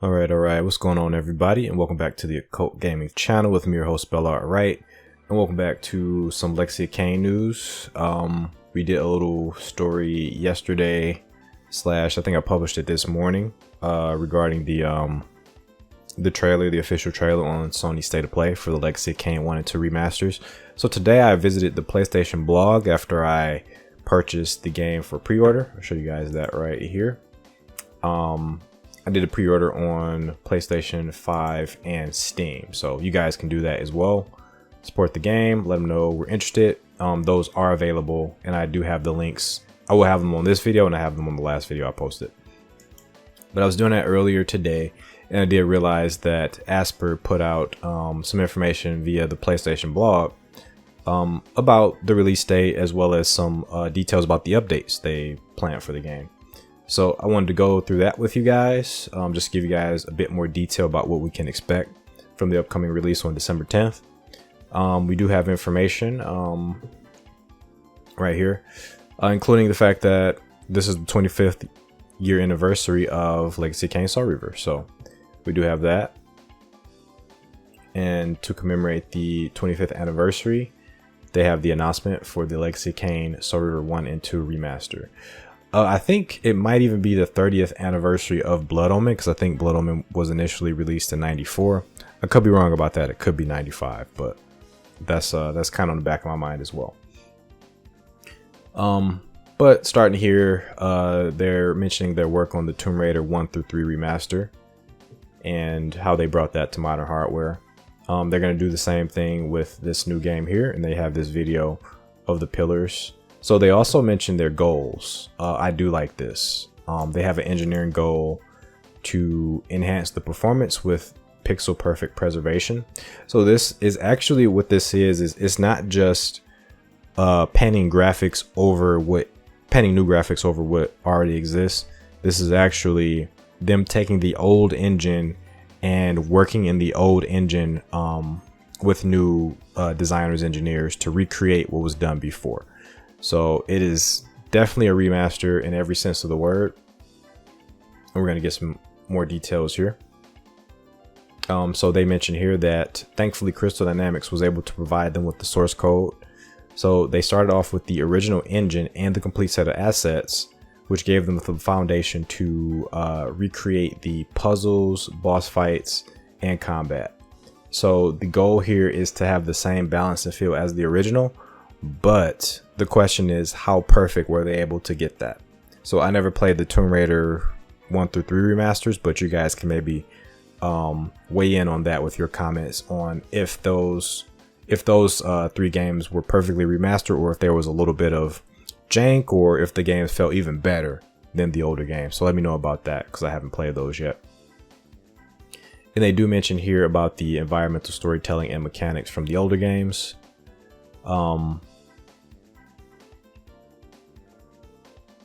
All right. What's going on, everybody? And welcome back to the Occult Gaming channel with me, your host, Bella. Right, and welcome back to some Legacy of Kain news. We did a little story yesterday, I think I published it this morning, regarding the trailer, the official trailer on Sony's State of Play for the Legacy of Kain 1 and 2 remasters. So today I visited the PlayStation blog after I purchased the game for pre-order. I'll show you guys that right here. I did a pre-order on PlayStation 5 and Steam, so you guys can do that as well. Support the game, let them know we're interested. Those are available, and I do have the links. I will have them on this video, and I have them on the last video I posted. But I was doing that earlier today, and I did realize that Aspyr put out some information via the PlayStation blog about the release date, as well as some details about the updates they plan for the game. So I wanted to go through that with you guys, just give you guys a bit more detail about what we can expect from the upcoming release on December 10th. We do have information right here, including the fact that this is the 25th year anniversary of Legacy of Kain Soul Reaver. So we do have that. And to commemorate the 25th anniversary, they have the announcement for the Legacy of Kain Soul Reaver 1 and 2 Remastered. I think it might even be the 30th anniversary of Blood Omen, because I think Blood Omen was initially released in '94. I could be wrong about that. It could be '95, but that's kind of on the back of my mind as well. But starting here, they're mentioning their work on the Tomb Raider 1 through 3 remaster and how they brought that to modern hardware. They're going to do the same thing with this new game here, and they have this video of the pillars. So they also mentioned their goals. I do like this. They have an engineering goal to enhance the performance with pixel perfect preservation. So this is actually what this is it's not just penning new graphics over what already exists. This is actually them taking the old engine and working in the old engine with new designers, engineers to recreate what was done before. So it is definitely a remaster in every sense of the word. And we're going to get some more details here. So they mentioned here that thankfully Crystal Dynamics was able to provide them with the source code. So they started off with the original engine and the complete set of assets, which gave them the foundation to recreate the puzzles, boss fights, and combat. So the goal here is to have the same balance and feel as the original, but the question is, how perfect were they able to get that? So I never played the Tomb Raider 1 through 3 remasters, but you guys can maybe weigh in on that with your comments on if those 3 games were perfectly remastered, or if there was a little bit of jank, or if the games felt even better than the older games. So let me know about that, because I haven't played those yet. And they do mention here about the environmental storytelling and mechanics from the older games.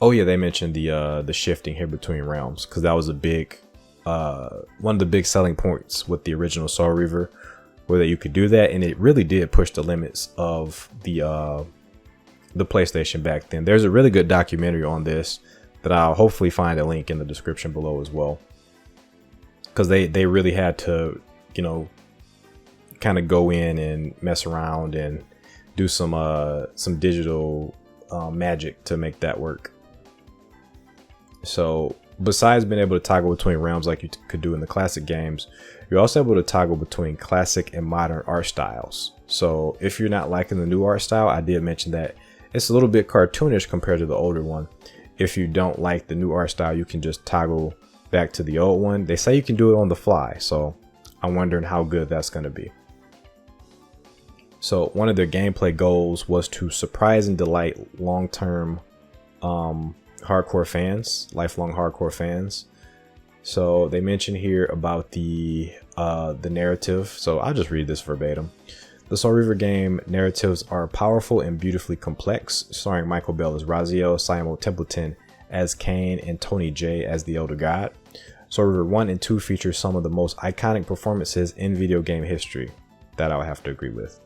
Oh yeah, they mentioned the shifting here between realms, because that was a big one of the big selling points with the original Soul Reaver, where that you could do that, and it really did push the limits of the PlayStation back then. There's a really good documentary on this that I'll hopefully find a link in the description below as well, because they really had to, you know, kind of go in and mess around and do some digital magic to make that work. So besides being able to toggle between realms like you could do in the classic games, you're also able to toggle between classic and modern art styles. So if you're not liking the new art style, I did mention that it's a little bit cartoonish compared to the older one. If you don't like the new art style, you can just toggle back to the old one. They say you can do it on the fly, so I'm wondering how good that's going to be. So one of their gameplay goals was to surprise and delight long-term hardcore fans, lifelong hardcore fans. So they mention here about the narrative. So I'll just read this verbatim. The Soul Reaver game narratives are powerful and beautifully complex, starring Michael Bell as Raziel, Simon Templeton as Kain, and Tony J as the Elder God. Soul Reaver 1 and 2 feature some of the most iconic performances in video game history. That I would have to agree with.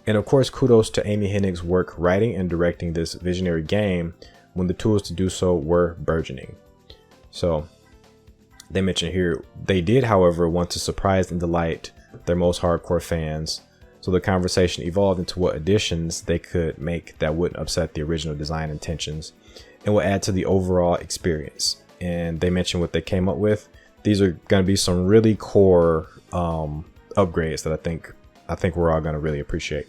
And of course, kudos to Amy Hennig's work writing and directing this visionary game when the tools to do so were burgeoning. So They mention here, they did, however, want to surprise and delight their most hardcore fans. So the conversation evolved into what additions they could make that wouldn't upset the original design intentions and would add to the overall experience. And they mentioned what they came up with. These are going to be some really core upgrades that I think we're all going to really appreciate.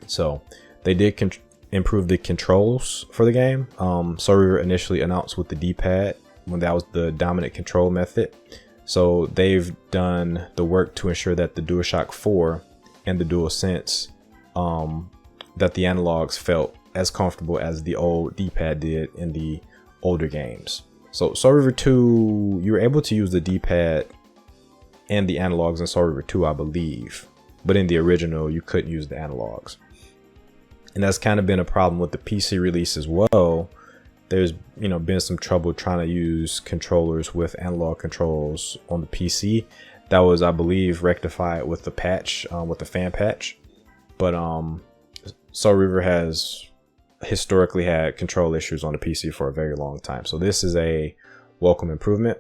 So they did improve the controls for the game. Soul Reaver initially announced with the D-pad when that was the dominant control method. So they've done the work to ensure that the DualShock 4 and the DualSense, that the analogs felt as comfortable as the old D-pad did in the older games. So Soul Reaver 2, you were able to use the D-pad and the analogs in Soul Reaver 2, I believe, but in the original you couldn't use the analogs. And that's kind of been a problem with the PC release as well. There's been some trouble trying to use controllers with analog controls on the PC. That was, I believe, rectified with the patch, with the fan patch. But Soul Reaver has historically had control issues on the PC for a very long time. So this is a welcome improvement.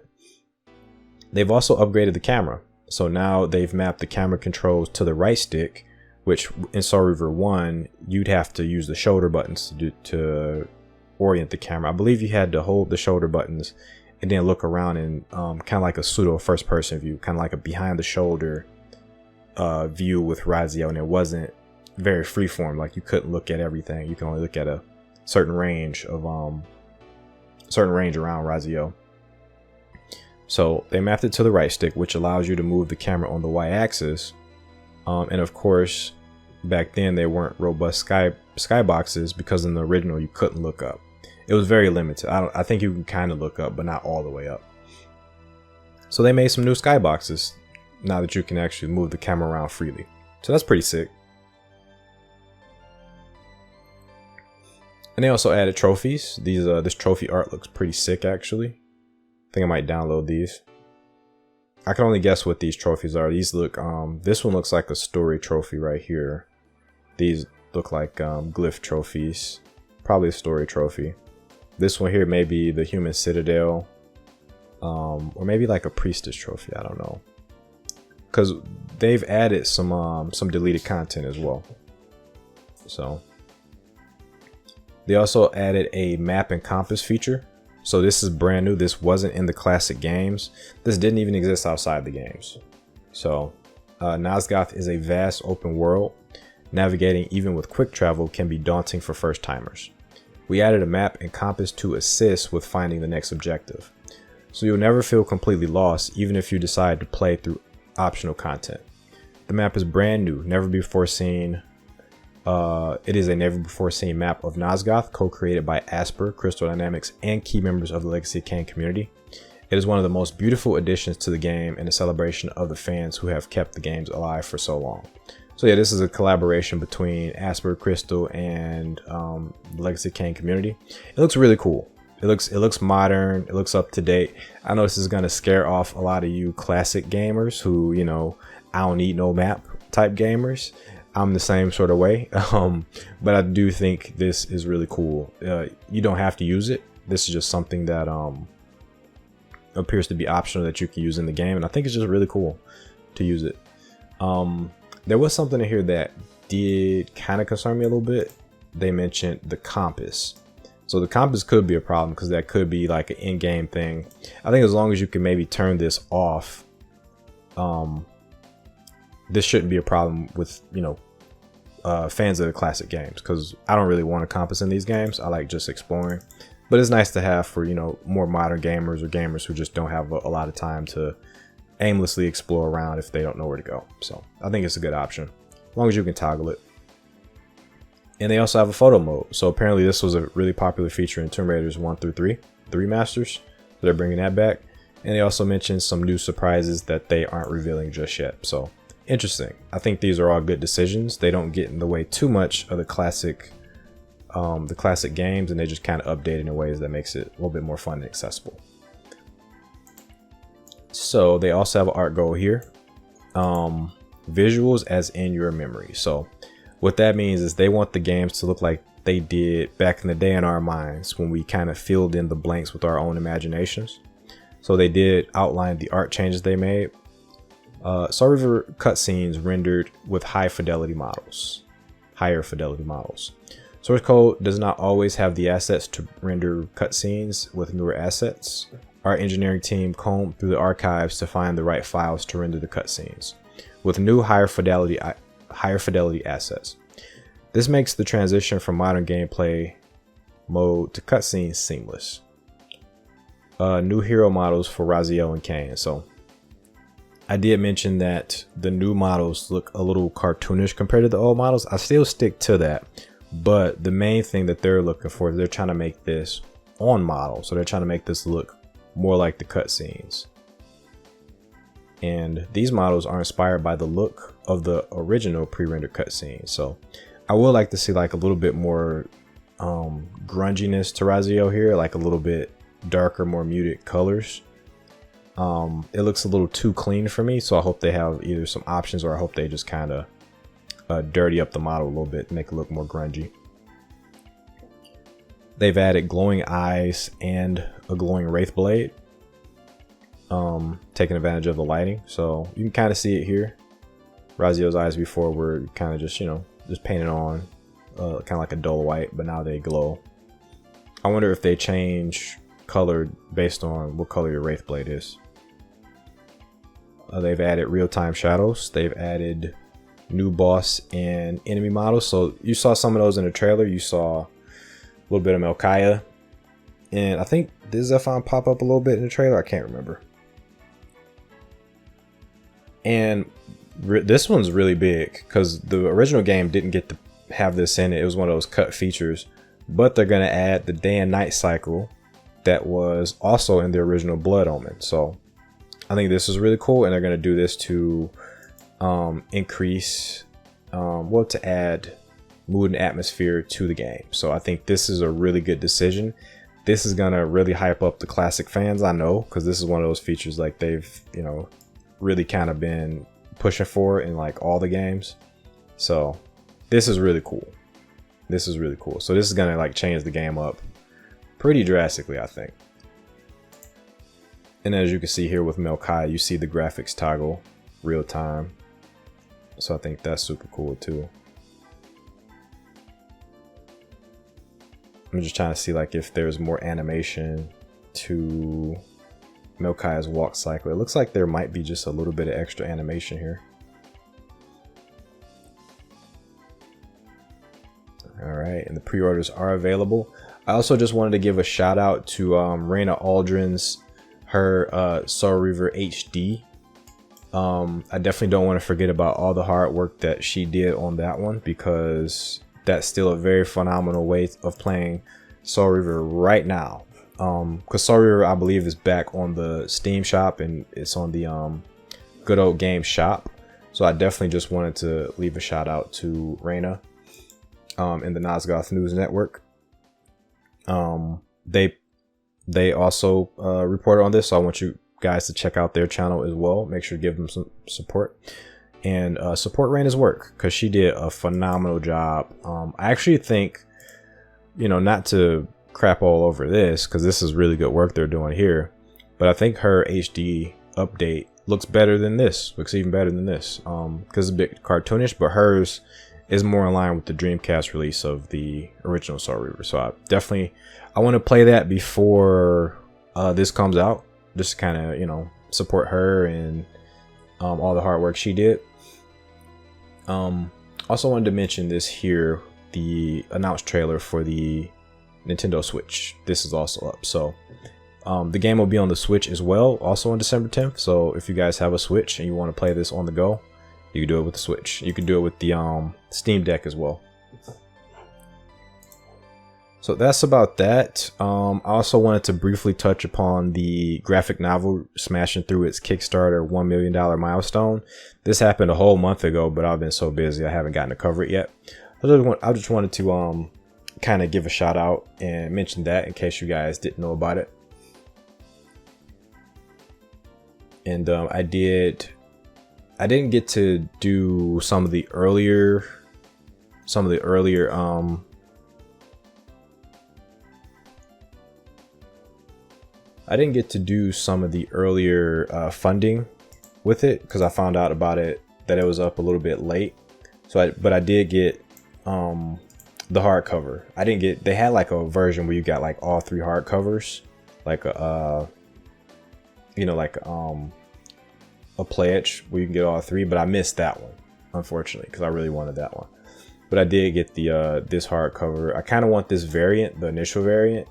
They've also upgraded the camera. So now they've mapped the camera controls to the right stick, which in Soul Reaver 1, you'd have to use the shoulder buttons to orient the camera. I believe you had to hold the shoulder buttons and then look around in kind of like a pseudo first person view, kind of like a behind the shoulder view with Razio, and it wasn't very freeform. Like you couldn't look at everything. You can only look at a certain range around Razio. So they mapped it to the right stick, which allows you to move the camera on the y-axis. And of course, back then they weren't robust skyboxes because in the original you couldn't look up. It was very limited. I think you can kind of look up, but not all the way up. So they made some new skyboxes now that you can actually move the camera around freely. So that's pretty sick. And they also added trophies. This trophy art looks pretty sick actually. I think I might download these. I can only guess what these trophies are. These look, this one looks like a story trophy right here. These look like glyph trophies. Probably a story trophy. This one here may be the human citadel. Or maybe like a priestess trophy, I don't know. Because they've added some deleted content as well. So they also added a map and compass feature. So this is brand new. This wasn't in the classic games. This didn't even exist outside the games. So Nosgoth is a vast open world. Navigating even with quick travel can be daunting for first timers. We added a map and compass to assist with finding the next objective. So you'll never feel completely lost even if you decide to play through optional content. The map is brand new, never before seen. It is a never before seen map of Nosgoth, co-created by Aspyr, Crystal Dynamics, and key members of the Legacy of Kain community. It is one of the most beautiful additions to the game and a celebration of the fans who have kept the games alive for so long. So yeah, this is a collaboration between Aspyr, Crystal, and the Legacy of Kain community. It looks really cool. It looks modern. It looks up to date. I know this is gonna scare off a lot of you classic gamers who, I don't need no map type gamers. I'm the same sort of way, but I do think this is really cool. You don't have to use it. This is just something that appears to be optional that you can use in the game, and I think it's just really cool to use it. There was something in here that did kind of concern me a little bit. They mentioned the compass. So the compass could be a problem because that could be like an in-game thing. I think as long as you can maybe turn this off, this shouldn't be a problem with, fans of the classic games, because I don't really want a compass in these games. I like just exploring, but it's nice to have for, more modern gamers or gamers who just don't have a lot of time to aimlessly explore around if they don't know where to go. So I think it's a good option as long as you can toggle it. And they also have a photo mode. So apparently this was a really popular feature in Tomb Raiders 1-3, the remasters. So they're bringing that back. And they also mentioned some new surprises that they aren't revealing just yet. So interesting. I think these are all good decisions. They don't get in the way too much of the classic games, and they just kind of update it in ways that makes it a little bit more fun and accessible. So they also have an art goal here. Visuals as in your memory. So what that means is they want the games to look like they did back in the day in our minds when we kind of filled in the blanks with our own imaginations. So they did outline the art changes they made. Soul Reaver cutscenes rendered with higher fidelity models. Source code does not always have the assets to render cutscenes with newer assets. Our engineering team combed through the archives to find the right files to render the cutscenes with new higher fidelity assets. This makes the transition from modern gameplay mode to cutscenes seamless. New hero models for Raziel and Kain. So I did mention that the new models look a little cartoonish compared to the old models. I still stick to that, but the main thing that they're looking for is they're trying to make this on model. So they're trying to make this look more like the cutscenes. And these models are inspired by the look of the original pre-rendered cutscenes. So I would like to see like a little bit more grunginess to Raziel here, like a little bit darker, more muted colors. It looks a little too clean for me, so I hope they have either some options, or I hope they just kind of dirty up the model a little bit, make it look more grungy. They've added glowing eyes and a glowing wraith blade, taking advantage of the lighting. So you can kind of see it here. Raziel's eyes before were kind of just, you know, just painted on, kind of like a dull white, but now they glow. I wonder if they change color based on what color your wraith blade is. They've added real-time shadows. They've added new boss and enemy models. So you saw some of those in the trailer. You saw a little bit of Melchiah, and I think did Zephon pop up a little bit in the trailer? I can't remember. And this one's really big because the original game didn't get to have this in it. It was one of those cut features, but they're going to add the day and night cycle that was also in the original Blood Omen. So I think this is really cool, and they're going to do this to increase, to add mood and atmosphere to the game. So I think this is a really good decision. This is going to really hype up the classic fans, I know, because this is one of those features like they've, you know, really kind of been pushing for in like all the games. So this is really cool. This is really cool. So this is going to like change the game up pretty drastically, I think. And as you can see here with Melchiah, you see the graphics toggle real time. So I think that's super cool too. I'm just trying to see like if there's more animation to Melchiah's walk cycle. It looks like there might be just a little bit of extra animation here. All right, and the pre-orders are available. I also just wanted to give a shout out to Raina Aldrin's Soul Reaver HD. I definitely don't want to forget about all the hard work that she did on that one, because that's still a very phenomenal way of playing Soul Reaver right now. Because Soul Reaver, I believe, is back on the Steam shop, and it's on the Good Old Games shop. So I definitely just wanted to leave a shout out to Raina in the Nosgoth News Network. They also reported on this, so I want you guys to check out their channel as well. Make sure to give them some support, and support Raina's work, because she did a phenomenal job. I actually think, you know, not to crap all over this, because this is really good work they're doing here, but I think her HD update looks better than this, looks even better than this, because it's a bit cartoonish, but hers is more in line with the Dreamcast release of the original Soul Reaver. So I want to play that before this comes out, just to kind of, you know, support her and all the hard work she did. Also wanted to mention this here, the announced trailer for the Nintendo Switch. This is also up. So the game will be on the Switch as well, also on December 10th. So if you guys have a Switch and you want to play this on the go, you can do it with the Switch. You can do it with the Steam Deck as well. So that's about that. I also wanted to briefly touch upon the graphic novel smashing through its Kickstarter $1 million milestone. This happened a whole month ago, but I've been so busy I haven't gotten to cover it yet. I just wanted to kind of give a shout out and mention that in case you guys didn't know about it. And I didn't get to do some of the earlier I didn't get to do some of the earlier funding with it because I found out about it that it was up a little bit late. But I did get the hardcover. I didn't get. They had like a version where you got like all 3 hardcovers, like a a pledge where you can get all 3. But I missed that one, unfortunately, because I really wanted that one. But I did get the this hardcover. I kind of want this variant, the initial variant,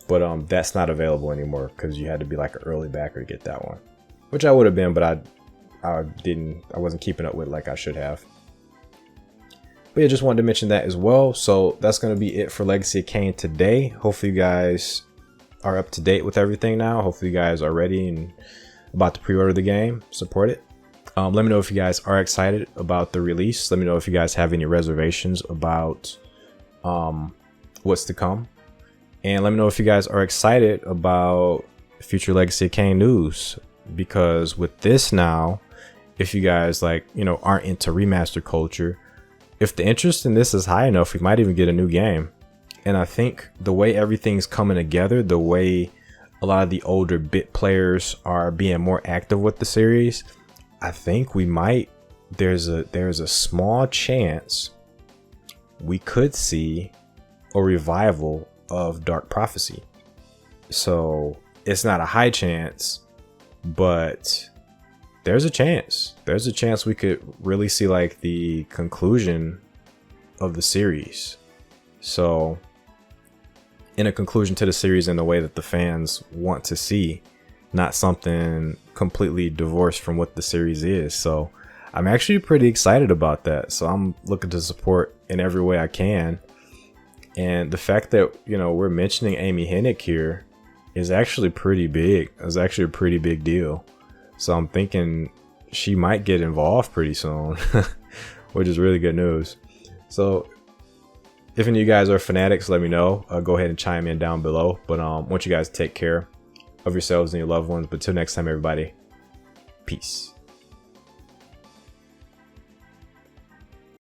but that's not available anymore because you had to be like an early backer to get that one, which I would have been, but I wasn't keeping up with it like I should have. But yeah, just wanted to mention that as well. So that's going to be it for Legacy of Kain today. Hopefully you guys are up to date with everything now. Hopefully you guys are ready and about to pre-order the game, support it. Let me know if you guys are excited about the release. Let me know if you guys have any reservations about what's to come. And let me know if you guys are excited about future Legacy of Kain news. Because with this now, if you guys aren't into remaster culture, if the interest in this is high enough, we might even get a new game. And I think the way everything's coming together, the way a lot of the older bit players are being more active with the series, I think we might, there's a small chance we could see a revival of Dark Prophecy. So it's not a high chance, but there's a chance. There's a chance we could really see like the conclusion of the series. So in a conclusion to the series in the way that the fans want to see, not something completely divorced from what the series is. So I'm actually pretty excited about that. So I'm looking to support in every way I can. And the fact that, we're mentioning Amy Hennig here is actually pretty big. It's actually a pretty big deal. So I'm thinking she might get involved pretty soon, which is really good news. So if any of you guys are fanatics, let me know. Go ahead and chime in down below. But I want you guys to take care of yourselves and your loved ones. But till next time, everybody, peace.